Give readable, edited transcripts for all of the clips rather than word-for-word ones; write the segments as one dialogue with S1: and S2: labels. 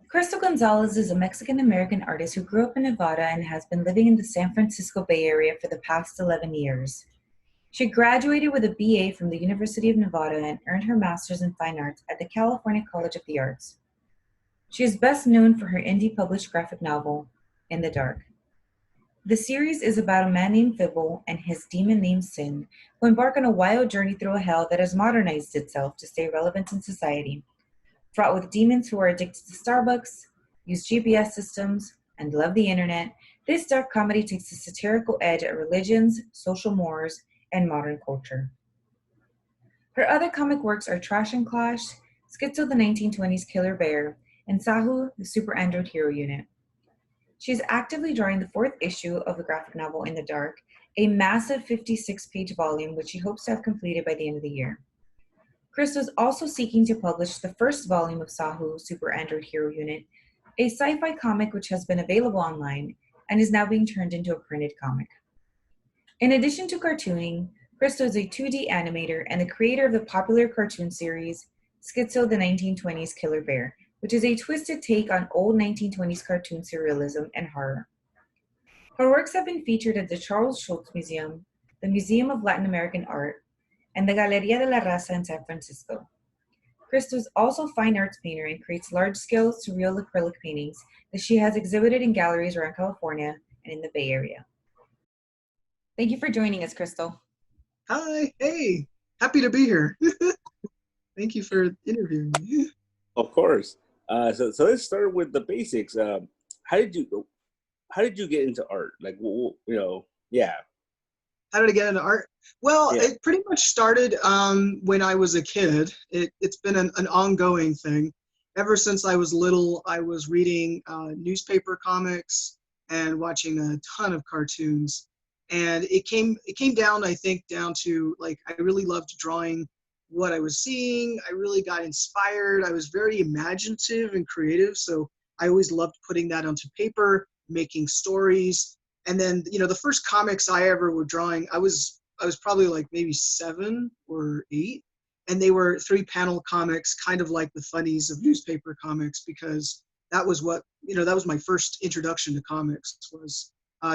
S1: Crystal Gonzalez is a Mexican-American artist who grew up in Nevada and has been living in the San Francisco Bay Area for the past 11 years. She graduated with a BA from the University of Nevada and earned her master's in fine arts at the California College of the Arts. She is best known for her indie published graphic novel, In the Dark. The series is about a man named Fibble and his demon named Sin, who embark on a wild journey through a hell that has modernized itself to stay relevant in society. Fraught with demons who are addicted to Starbucks, use GPS systems, and love the internet, this dark comedy takes a satirical edge at religions, social mores, and modern culture. Her other comic works are Trash and Clash, Skitzo the 1920s Killer Bear, and S.A.H.U, the Super Android Hero Unit. She is actively drawing the fourth issue of the graphic novel In the Dark, a massive 56-page volume which she hopes to have completed by the end of the year. Crystal is also seeking to publish the first volume of S.A.H.U, Super Android Hero Unit, a sci-fi comic which has been available online and is now being turned into a printed comic. In addition to cartooning, Crystal is a 2D animator and the creator of the popular cartoon series Skitzo the 1920s Killer Bear, which is a twisted take on old 1920s cartoon surrealism and horror. Her works have been featured at the Charles Schulz Museum, the Museum of Latin American Art, and the Galería de la Raza in San Francisco. Crystal is also a fine arts painter and creates large-scale surreal acrylic paintings that she has exhibited in galleries around California and in the Bay Area. Thank you for joining us, Crystal.
S2: Hi, hey, happy to be here. Thank you for interviewing me.
S3: Of course. So let's start with the basics. How did you get into art? Yeah.
S2: How did I get into art? Well,
S3: Yeah.
S2: It pretty much started when I was a kid. It's been an ongoing thing. Ever since I was little, I was reading newspaper comics and watching a ton of cartoons. And it came down, I think, down to, like, I really loved drawing what I was seeing. I really got inspired. I was very imaginative and creative, so I always loved putting that onto paper, making stories. And then, the first comics I ever were drawing, I was probably like maybe 7 or 8, and they were 3-panel comics, kind of like the funnies of newspaper comics, because that was that was my first introduction to comics, was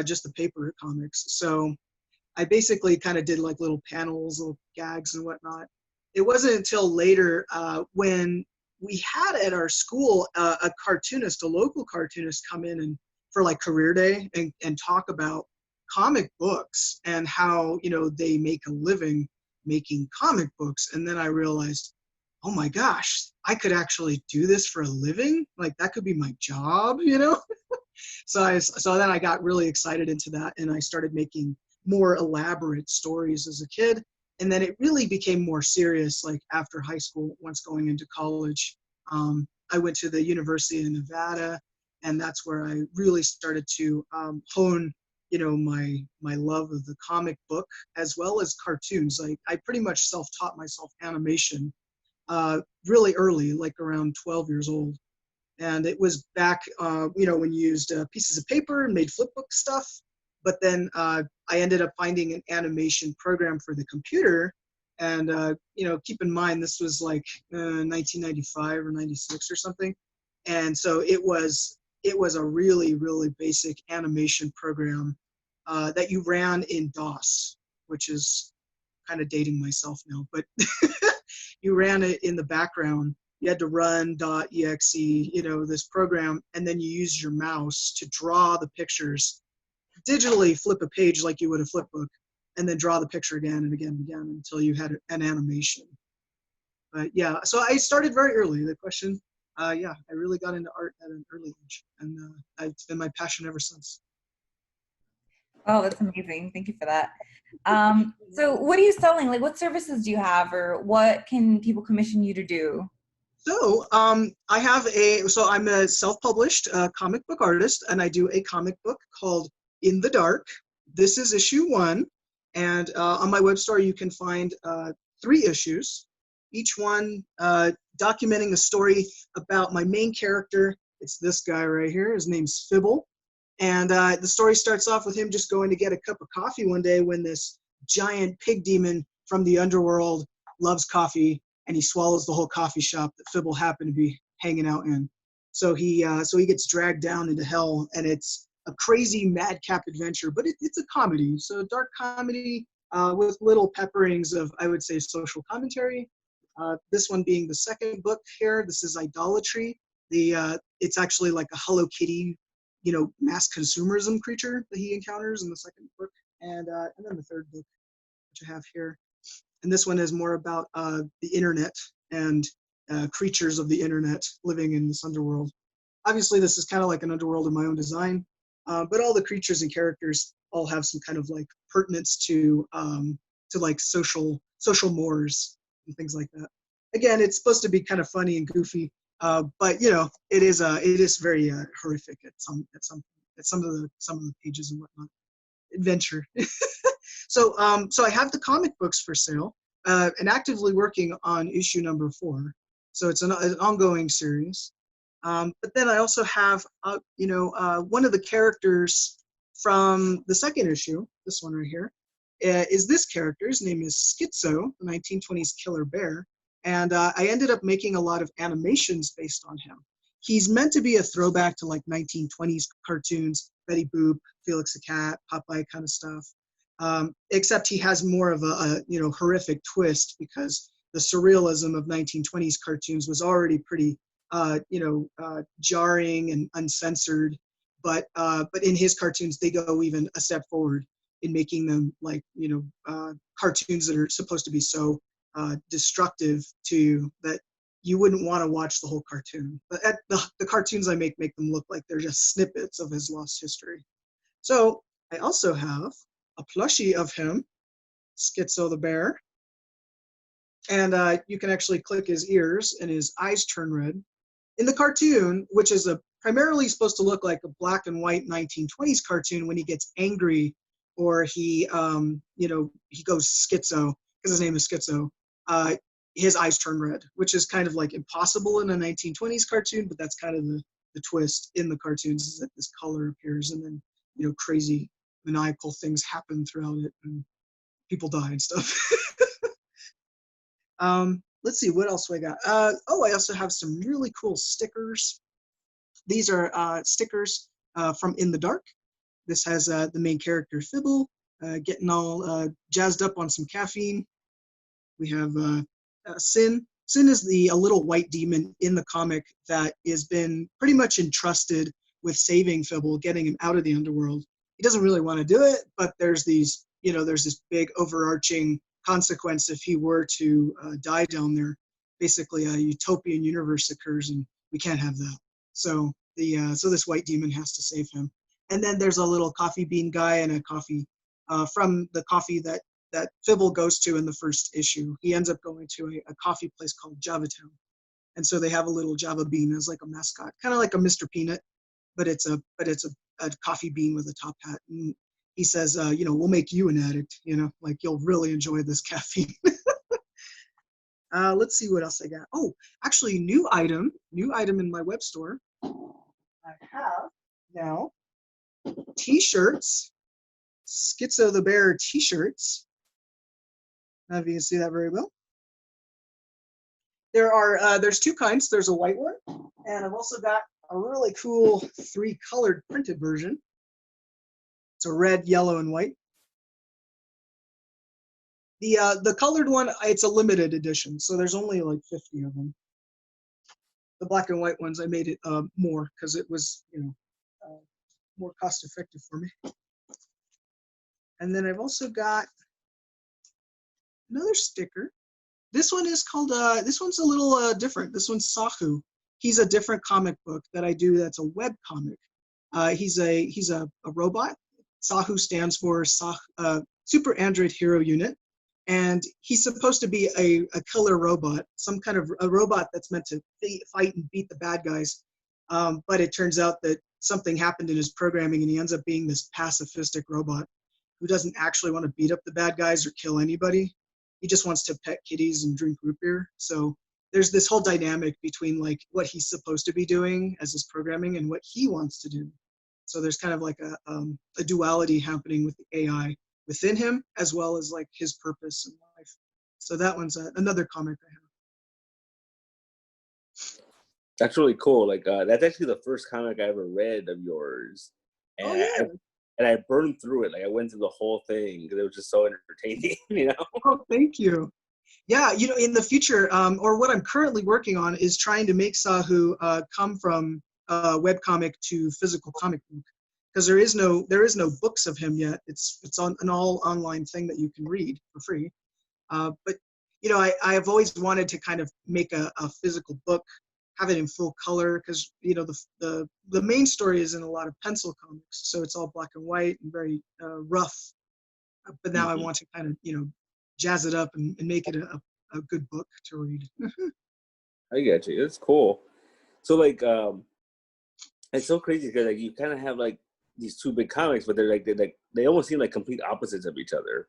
S2: just the paper comics. So I basically kind of did like little panels, little gags and whatnot. It wasn't until later when we had at our school a local cartoonist come in and for like career day and talk about comic books and how, they make a living making comic books. And then I realized, oh my gosh, I could actually do this for a living. Like, that could be my job, So then I got really excited into that, and I started making more elaborate stories as a kid. And then it really became more serious, like after high school, once going into college. I went to the University of Nevada, and that's where I really started to hone, my love of the comic book as well as cartoons. I pretty much self-taught myself animation really early, like around 12 years old. And it was back, when you used pieces of paper and made flipbook stuff. But then I ended up finding an animation program for the computer. And, keep in mind, this was like 1995 or 96 or something. And so it was a really, really basic animation program that you ran in DOS, which is kind of dating myself now. But you ran it in the background. You had to run .exe, this program, and then you use your mouse to draw the pictures, digitally flip a page like you would a flip book, and then draw the picture again and again and again until you had an animation. But yeah, so I started very early. The question, I really got into art at an early age, and it's been my passion ever since.
S1: Oh, that's amazing. Thank you for that. So what are you selling? Like, what services do you have, or what can people commission you to do?
S2: So I'm a self-published comic book artist, and I do a comic book called In the Dark. This is issue 1, and on my web store you can find 3 issues, each one documenting a story about my main character. It's this guy right here. His name's Fibble, and the story starts off with him just going to get a cup of coffee one day when this giant pig demon from the underworld loves coffee, and he swallows the whole coffee shop that Fibble happened to be hanging out in. So he gets dragged down into hell, and it's a crazy madcap adventure, but it's a comedy. So a dark comedy with little pepperings of, I would say, social commentary. This one being the second book here. This is Idolatry. It's actually like a Hello Kitty, mass consumerism creature that he encounters in the second book, and then the third book, which I have here. And this one is more about the internet and creatures of the internet living in this underworld. Obviously, this is kind of like an underworld of my own design, but all the creatures and characters all have some kind of like pertinence to like social mores and things like that. Again, it's supposed to be kind of funny and goofy, but it is very horrific at some of the pages and whatnot. Adventure. So I have the comic books for sale, and actively working on issue number 4. So it's an ongoing series. But then I also have, one of the characters from the second issue, this one right here, is this character. His name is Skitzo, the 1920s killer bear. And I ended up making a lot of animations based on him. He's meant to be a throwback to like 1920s cartoons, Betty Boop, Felix the Cat, Popeye kind of stuff. Except he has more of a horrific twist, because the surrealism of 1920s cartoons was already pretty jarring and uncensored, but in his cartoons they go even a step forward in making them like cartoons that are supposed to be so destructive to you that you wouldn't want to watch the whole cartoon. But the cartoons I make them look like they're just snippets of his lost history. So I also have a plushie of him, Skitzo the bear, and you can actually click his ears and his eyes turn red. In the cartoon, which is primarily supposed to look like a black and white 1920s cartoon, when he gets angry or he goes schizo, because his name is Skitzo, his eyes turn red, which is kind of like impossible in a 1920s cartoon, but that's kind of the twist in the cartoons, is that this color appears, and then crazy maniacal things happen throughout it, and people die and stuff. Let's see, what else do I got? I also have some really cool stickers. These are stickers from In the Dark. This has the main character, Fibble, getting all jazzed up on some caffeine. We have Sin. Sin is a little white demon in the comic that has been pretty much entrusted with saving Fibble, getting him out of the underworld. He doesn't really want to do it, but there's this big overarching consequence if he were to die down there. Basically, a utopian universe occurs, and we can't have that. So this white demon has to save him. And then there's a little coffee bean guy and a coffee from the coffee that Fibble goes to in the first issue. He ends up going to a coffee place called Java Town, and so they have a little Java bean as like a mascot, kind of like a Mr. Peanut, but it's a coffee bean with a top hat. And he says, we'll make you an addict, like you'll really enjoy this caffeine. Let's see what else I got. Oh, actually, new item in my web store. I have now t-shirts, Skitzo the Bear t-shirts. I don't know if you can see that very well. There's 2 kinds. There's a white one, and I've also got a really cool 3-colored printed version. It's a red, yellow, and white. The colored one, it's a limited edition, so there's only like 50 of them. The black and white ones, I made it more because it was more cost effective for me. And then I've also got another sticker. This one is called this one's a little different. This one's S.A.H.U. He's a different comic book that I do. That's a web comic. He's a robot. S.A.H.U. stands for Super Android Hero Unit. And he's supposed to be a killer robot, some kind of a robot that's meant to fight and beat the bad guys. But it turns out that something happened in his programming, and he ends up being this pacifistic robot who doesn't actually want to beat up the bad guys or kill anybody. He just wants to pet kitties and drink root beer. So there's this whole dynamic between like what he's supposed to be doing as his programming and what he wants to do. So there's kind of like a duality happening with the AI within him, as well as like his purpose in life. So that one's another comic I have.
S3: That's really cool. Like that's actually the first comic I ever read of yours,
S2: Oh
S3: and
S2: yeah.
S3: I burned through it. Like I went through the whole thing because it was just so entertaining. You know.
S2: Oh, thank you. Yeah, in the future, or what I'm currently working on is trying to make S.A.H.U come from webcomic to physical comic book, because there is no books of him yet. It's on an all online thing that you can read for free. But I have always wanted to kind of make a physical book, have it in full color, because the main story is in a lot of pencil comics, so it's all black and white and very rough. But now I
S3: Mhm.
S2: want to kind of jazz it up and make it a good book to read.
S3: I get you. It's cool. So like, it's so crazy because like you kind of have like these two big comics, but they almost seem like complete opposites of each other.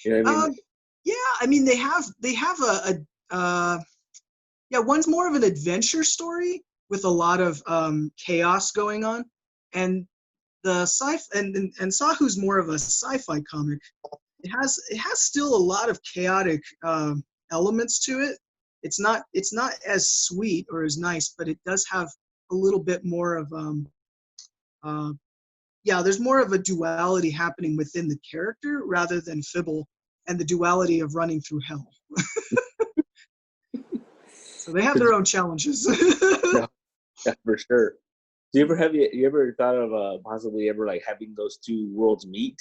S3: You know what I mean?
S2: um, yeah, I mean they have yeah, one's more of an adventure story with a lot of chaos going on, and the sci and S.A.H.U's more of a sci-fi comic. It has still a lot of chaotic elements to it. It's not as sweet or as nice, but it does have a little bit more of uh, yeah. There's more of a duality happening within the character rather than Fibble and the duality of running through hell. So they have their own challenges.
S3: Yeah, yeah, for sure. Do you ever you ever thought of possibly ever like having those two worlds meet?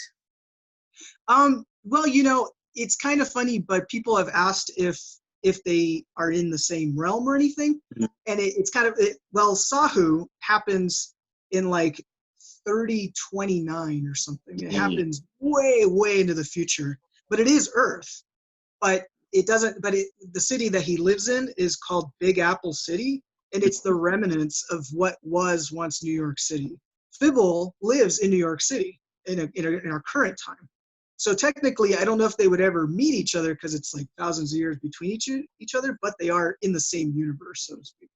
S2: Well, it's kind of funny, but people have asked if they are in the same realm or anything,
S3: Mhm.
S2: and it's kind of well, S.A.H.U happens in like 3029 or something. It
S3: Mm.
S2: happens way, way into the future, but it is Earth. But it doesn't. But the city that he lives in is called Big Apple City, and it's the remnants of what was once New York City. Fibble lives in New York City in our current time. So technically, I don't know if they would ever meet each other because it's like thousands of years between each other, but they are in the same universe, so to speak.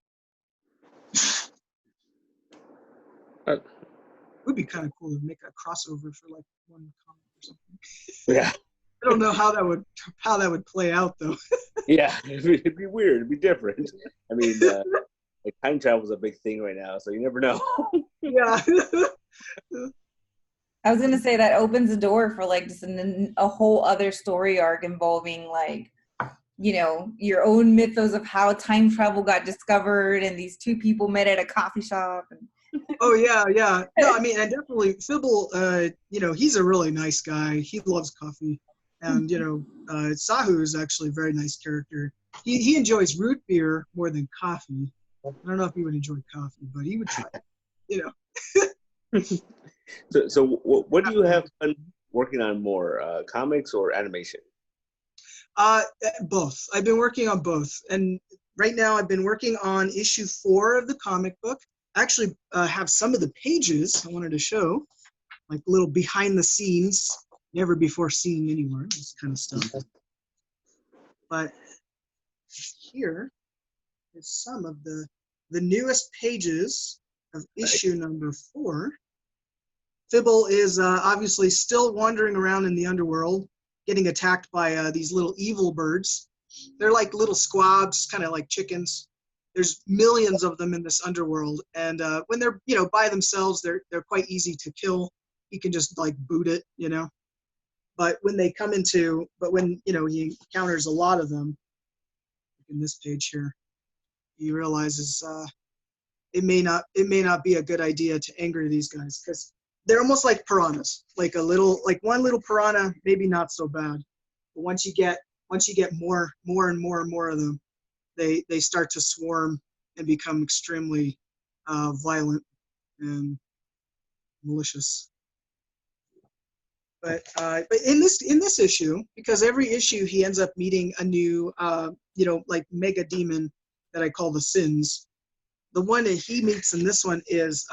S3: Uh,
S2: Would be kind of cool to make a crossover for like one comic or something.
S3: yeah,
S2: I don't know how that would play out though.
S3: yeah. It'd be weird. It'd be different. I mean, like time travel is a big thing right now, so you never know.
S2: Yeah.
S1: I was gonna say that opens the door for like just a whole other story arc involving like, your own mythos of how time travel got discovered and these two people met at a coffee shop.
S2: Oh yeah, yeah. No, I mean, and definitely Fibble. He's a really nice guy. He loves coffee, and S.A.H.U is actually a very nice character. He enjoys root beer more than coffee. I don't know if he would enjoy coffee, but he would try it. You know.
S3: So what do you have fun working on more, comics or animation?
S2: Uh, Both. I've been working on both, and right now I've been working on issue 4 of the comic book. I actually have some of the pages I wanted to show, like little behind the scenes, never before seen anywhere, this kind of stuff. But here is some of the newest pages of issue number 4. Fibble is obviously still wandering around in the underworld, getting attacked by these little evil birds. They're like little squabs, kind of like chickens. There's millions of them in this underworld, and when they're by themselves, they're quite easy to kill. You can just like boot it. But when he encounters a lot of them, in this page here, he realizes it may not be a good idea to anger these guys because they're almost like piranhas. Like one little piranha, maybe not so bad. But once you get more and more and more of them, they start to swarm and become extremely violent and malicious. But in this issue, because every issue he ends up meeting a new like mega demon that I call the Sins. The one that he meets in this one is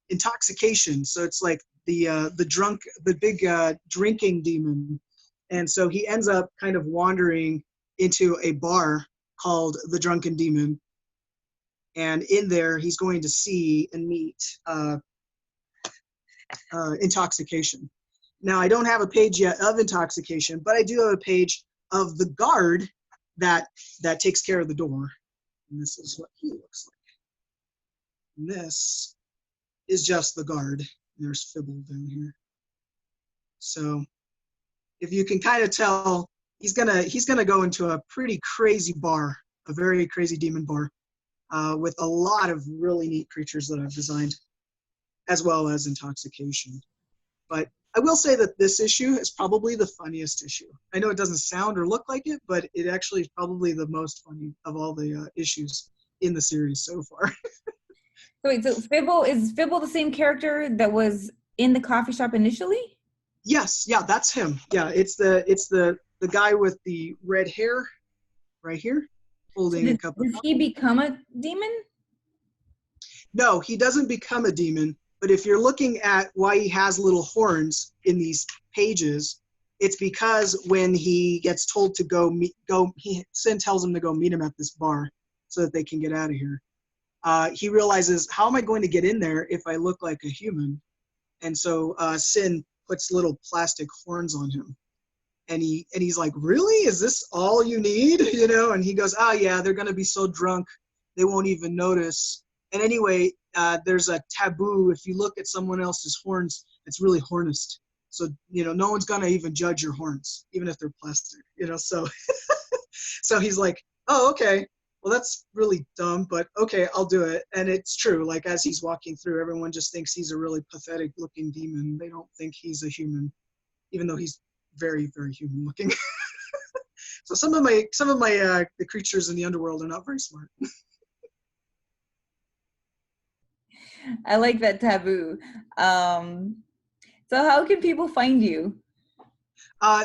S2: intoxication. So it's like the big drinking demon, and so he ends up kind of wandering into a bar called the Drunken Demon, and in there he's going to see and meet intoxication. Now I don't have a page yet of intoxication, but I do have a page of the guard that takes care of the door, and this is what he looks like. And this is just the guard. There's Fibble down here. So if you can kind of tell, he's gonna go into a pretty crazy bar, a very crazy demon bar, with a lot of really neat creatures that I've designed, as well as intoxication. But I will say that this issue is probably the funniest issue. I know it doesn't sound or look like it, but it actually is probably the most funny of all the issues in the series so far.
S1: So wait, so Fibble, is Fibble the same character that was in the coffee shop initially?
S2: Yes, yeah, that's him. Yeah, it's the guy with the red hair right here, holding a cup of
S1: Does he become a demon?
S2: No, he doesn't become a demon, but if you're looking at why he has little horns in these pages, it's because when he gets told to Sin tells him to go meet him at this bar so that they can get out of here. He realizes, how am I going to get in there if I look like a human? And so Sin puts little plastic horns on him. And he's like, really? Is this all you need? You know? And he goes, oh yeah, they're going to be so drunk they won't even notice. And anyway, there's a taboo. If you look at someone else's horns, it's really hornist. So, you know, no one's going to even judge your horns, even if they're plastic, you know? So, so he's like, oh, okay. Well, that's really dumb, but okay, I'll do it. And it's true. Like, as he's walking through, everyone just thinks he's a really pathetic looking demon. They don't think he's a human, even though he's very, very human looking. So some of my the creatures in the underworld are not very smart.
S1: I like that taboo. So how can people find you?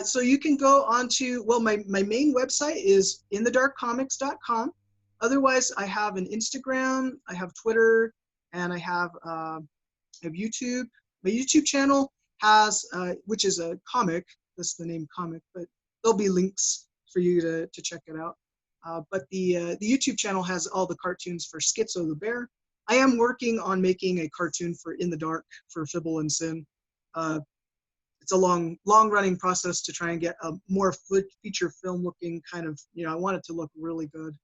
S2: So you can go on to, well, my main website is inthedarkcomics.com. Otherwise, I have an Instagram, I have Twitter, and I have YouTube. My YouTube channel has, which is a comic, that's the name comic, but there'll be links for you to check it out. But the YouTube channel has all the cartoons for Skitzo the bear. I am working on making a cartoon for In the Dark for Fibble and Sin. It's a long running process to try and get a more feature film looking kind of, you know, I want it to look really good.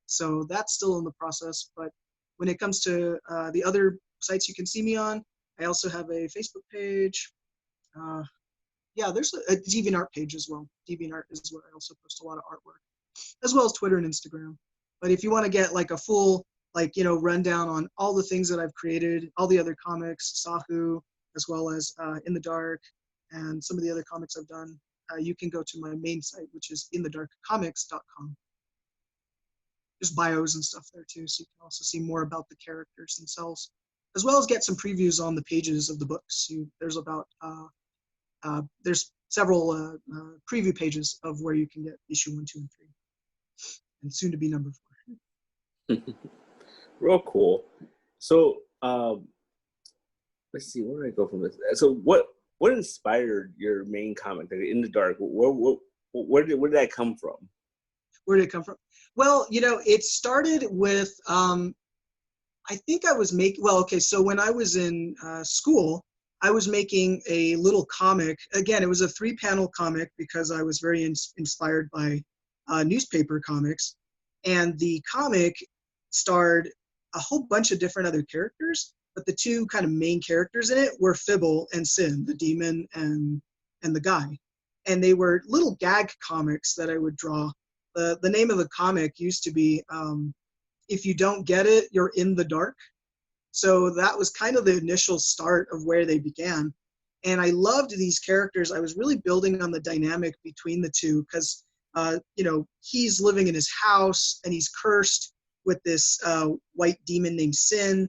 S2: So that's still in the process. But when it comes to the other sites you can see me on, I also have a Facebook page. Yeah, there's a DeviantArt page as well. DeviantArt is where I also post a lot of artwork, as well as Twitter and Instagram. But if you want to get like a full, like, you know, rundown on all the things that I've created, all the other comics, S.A.H.U, as well as In the Dark, and some of the other comics I've done, you can go to my main site, which is inthedarkcomics.com. There's bios and stuff there too, so you can also see more about the characters themselves, as well as get some previews on the pages of the books. There's about there's several preview pages of where you can get issue 1, 2, and 3, and soon to be number 4.
S3: Real cool. So let's see, where did I go from this? So what inspired your main comic, like In the Dark? Where did that come from?
S2: Where did it come from? Well, you know, it started with I think I was making, well, okay, so when I was in school, I was making a little comic. Again, it was a 3-panel comic because I was very inspired by newspaper comics. And the comic starred a whole bunch of different other characters, but the two kind of main characters in it were Fibble and Sin, the demon and the guy. And they were little gag comics that I would draw. The name of the comic used to be If You Don't Get It, You're in the Dark. So that was kind of the initial start of where they began. And I loved these characters. I was really building on the dynamic between the two because, you know, he's living in his house and he's cursed with this white demon named Sin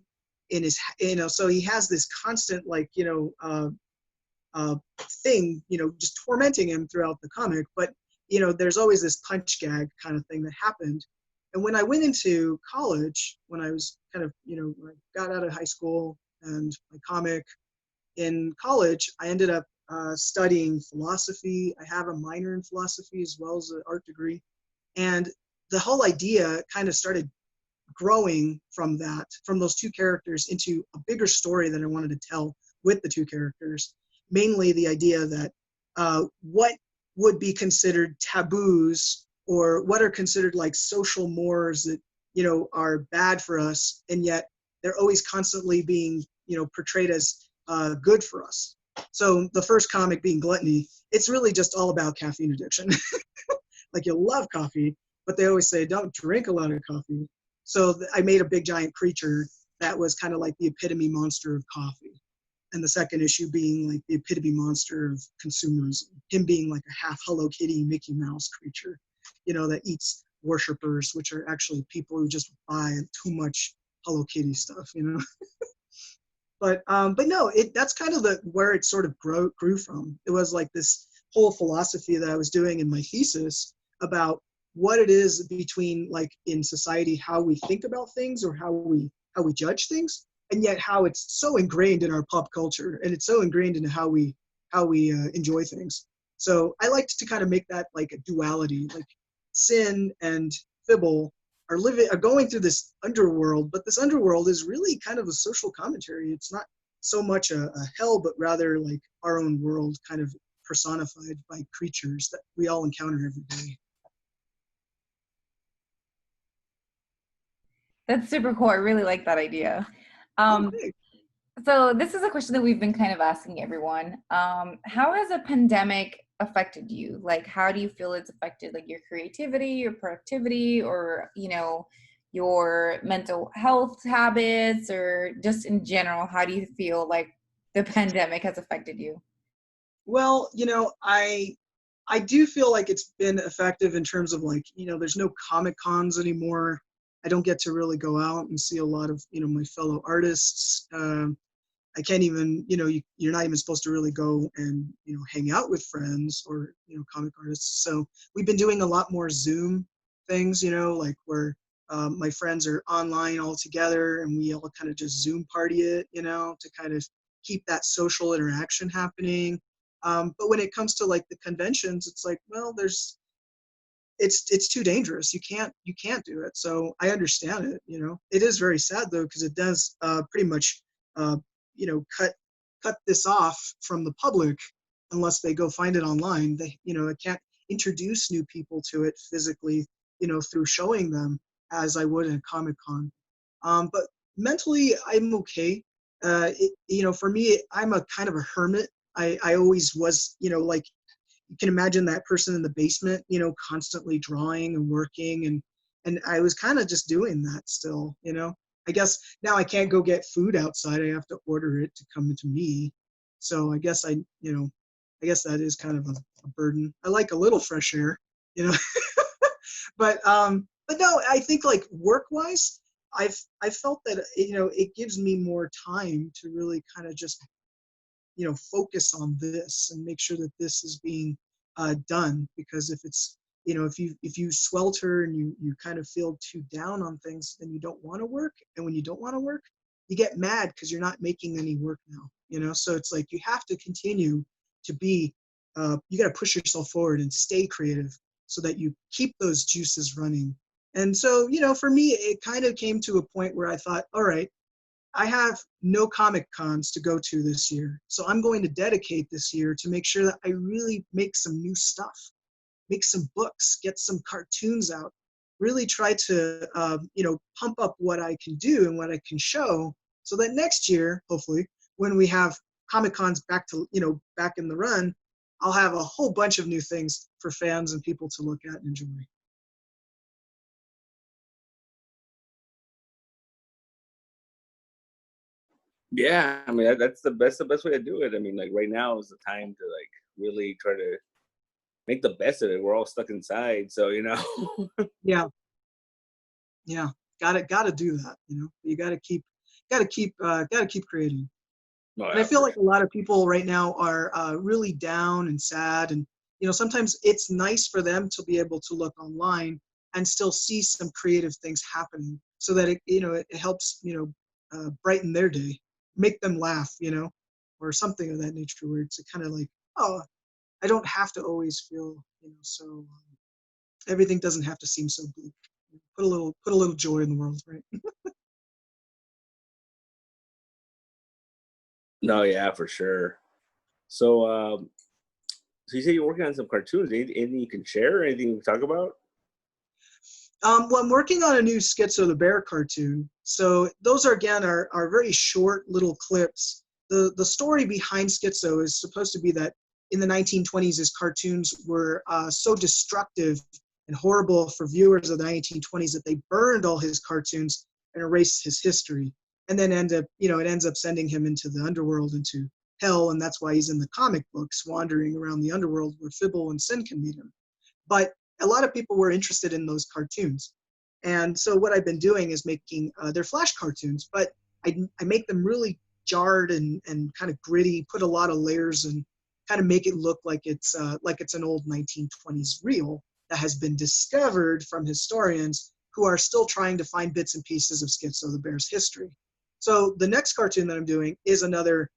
S2: in his, you know, so he has this constant, like, you know, thing, you know, just tormenting him throughout the comic. But, you know, there's always this punch gag kind of thing that happened. And when I went into college, when I was kind of, you know, when I got out of high school and my comic in college, I ended up studying philosophy. I have a minor in philosophy as well as an art degree. And the whole idea kind of started growing from that, from those two characters into a bigger story that I wanted to tell with the two characters. Mainly the idea that what would be considered taboos or what are considered like social mores that, you know, are bad for us, and yet they're always constantly being, portrayed as good for us. So the first comic being Gluttony, it's really just all about caffeine addiction. Like, you'll love coffee, but they always say don't drink a lot of coffee. So I made a big giant creature that was kind of like the epitome monster of coffee. And the second issue being like the epitome monster of consumerism, him being like a half Hello Kitty Mickey Mouse creature, that eats worshipers, which are actually people who just buy too much Hello Kitty stuff, But no, that's kind of where it sort of grew from. It was like this whole philosophy that I was doing in my thesis about what it is between, like, in society, how we think about things or how we judge things, and yet how it's so ingrained in our pop culture, and it's so ingrained in how we enjoy things. So I liked to kind of make that like a duality, like Sin and Fibble are going through this underworld, but this underworld is really kind of a social commentary. It's not so much a hell, but rather like our own world, kind of personified by creatures that we all encounter every day.
S1: That's super cool. I really like that idea.
S2: Okay.
S1: So this is a question that we've been kind of asking everyone. How has a pandemic affected you? Like, how do you feel it's affected, like, your creativity, your productivity, or, your mental health habits, or just in general, how do you feel like the pandemic has affected you?
S2: Well, I do feel like it's been effective in terms of, like, there's no Comic Cons anymore. I don't get to really go out and see a lot of, my fellow artists. I can't even, you're not even supposed to really go and, hang out with friends or, comic artists. So we've been doing a lot more Zoom things, like where my friends are online all together and we all kind of just Zoom party it, to kind of keep that social interaction happening. But when it comes to like the conventions, it's like, well, it's too dangerous. You can't do it. So I understand it. It is very sad though, because it does pretty much cut this off from the public unless they go find it online. I can't introduce new people to it physically, through showing them as I would in a Comic-Con. But mentally, I'm okay. For me, I'm a kind of a hermit. I always was, like, you can imagine that person in the basement, constantly drawing and working, and I was kind of just doing that still, I guess now I can't go get food outside. I have to order it to come to me. So I guess I guess that is kind of a burden. I like a little fresh air, but no, I think like work-wise, I felt that, it gives me more time to really kind of just, focus on this and make sure that this is being done. Because if it's, if you swelter and you kind of feel too down on things, then you don't want to work. And when you don't want to work, you get mad because you're not making any work now, so it's like you have to continue to be, you got to push yourself forward and stay creative so that you keep those juices running. And so, for me, it kind of came to a point where I thought, all right, I have no Comic Cons to go to this year. So I'm going to dedicate this year to make sure that I really make some new stuff, make some books, get some cartoons out, really try to, pump up what I can do and what I can show so that next year, hopefully, when we have Comic Cons back in the run, I'll have a whole bunch of new things for fans and people to look at and enjoy.
S3: Yeah, I mean that's the best way to do it. I mean, like right now is the time to like really try to make the best of it. We're all stuck inside, so
S2: Yeah, yeah, gotta do that. You gotta keep creating.
S3: No,
S2: And I
S3: yeah,
S2: feel like a lot of people right now are really down and sad, and sometimes it's nice for them to be able to look online and still see some creative things happening, so that it helps brighten their day, make them laugh, or something of that nature, where it's kind of like, oh, I don't have to always feel so everything doesn't have to seem so bleak. Put a little joy in the world, right?
S3: no, yeah, for sure. So, so you say you're working on some cartoons. Anything you can share? Anything you can talk about?
S2: Well, I'm working on a new Skitzo the Bear cartoon. So those are, again, are very short little clips. The story behind Skitzo is supposed to be that in the 1920s, his cartoons were so destructive and horrible for viewers of the 1920s that they burned all his cartoons and erased his history. And then it ends up sending him into the underworld, into hell, and that's why he's in the comic books, wandering around the underworld where Fibble and Sin can meet him. But a lot of people were interested in those cartoons. And so what I've been doing is making, they're flash cartoons, but I make them really jarred and kind of gritty, put a lot of layers and kind of make it look like it's an old 1920s reel that has been discovered from historians who are still trying to find bits and pieces of Skitzo the Bear's history. So the next cartoon that I'm doing is another,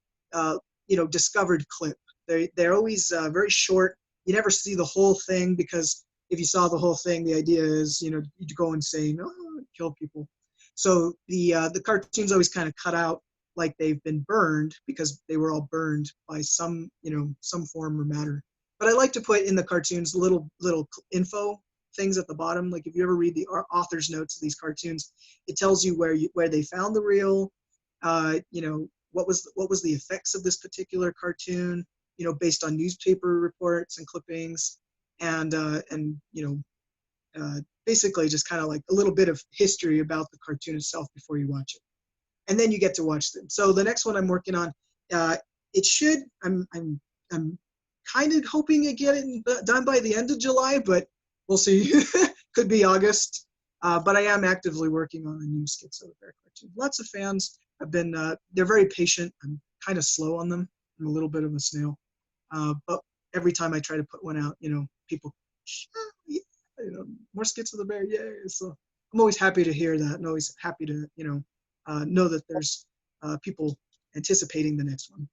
S2: discovered clip. They're always very short. You never see the whole thing, because if you saw the whole thing, the idea is, you go and say, no, kill people. So the cartoons always kind of cut out like they've been burned, because they were all burned by some form or matter. But I like to put in the cartoons little info things at the bottom. Like if you ever read the author's notes of these cartoons, it tells you where they found the reel, what was the effects of this particular cartoon, based on newspaper reports and clippings, and basically just kind of like a little bit of history about the cartoon itself before you watch it. And then you get to watch them. So the next one I'm working on, I'm kind of hoping to get it done by the end of July, but we'll see. Could be August. But I am actively working on a new Skitzo the Bear cartoon. Lots of fans have been, they're very patient. I'm kind of slow on them. I'm a little bit of a snail. But every time I try to put one out, people, more Skitzo the Bear, yay. So I'm always happy to hear that, and always happy to, know that there's people anticipating the next one.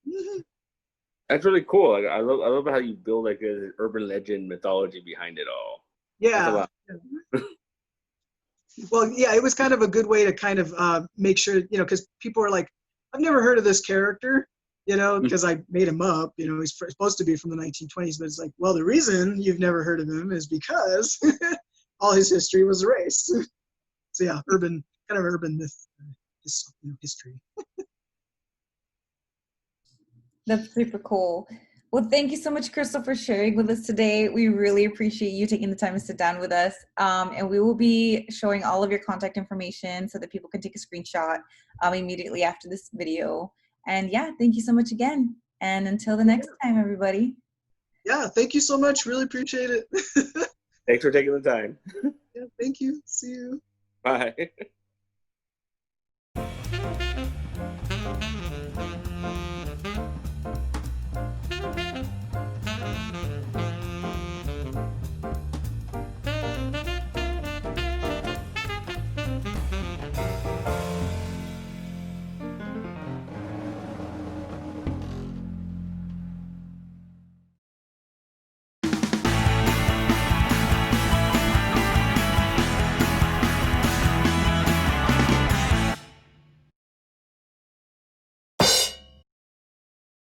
S3: That's really cool. Like, I love how you build like an urban legend mythology behind it all.
S2: Yeah. Well, yeah, it was kind of a good way to kind of make sure, because people are like, I've never heard of this character, because I made him up. He's supposed to be from the 1920s, but it's like, well, the reason you've never heard of him is because all his history was erased. So yeah, urban myth, history.
S1: That's super cool. Well, thank you so much, Crystal, for sharing with us today. We really appreciate you taking the time to sit down with us. And we will be showing all of your contact information so that people can take a screenshot immediately after this video. And yeah, thank you so much again. And until the next time, everybody.
S2: Yeah, thank you so much. Really appreciate it.
S3: Thanks for taking the time.
S2: Yeah, thank you. See you.
S3: Bye.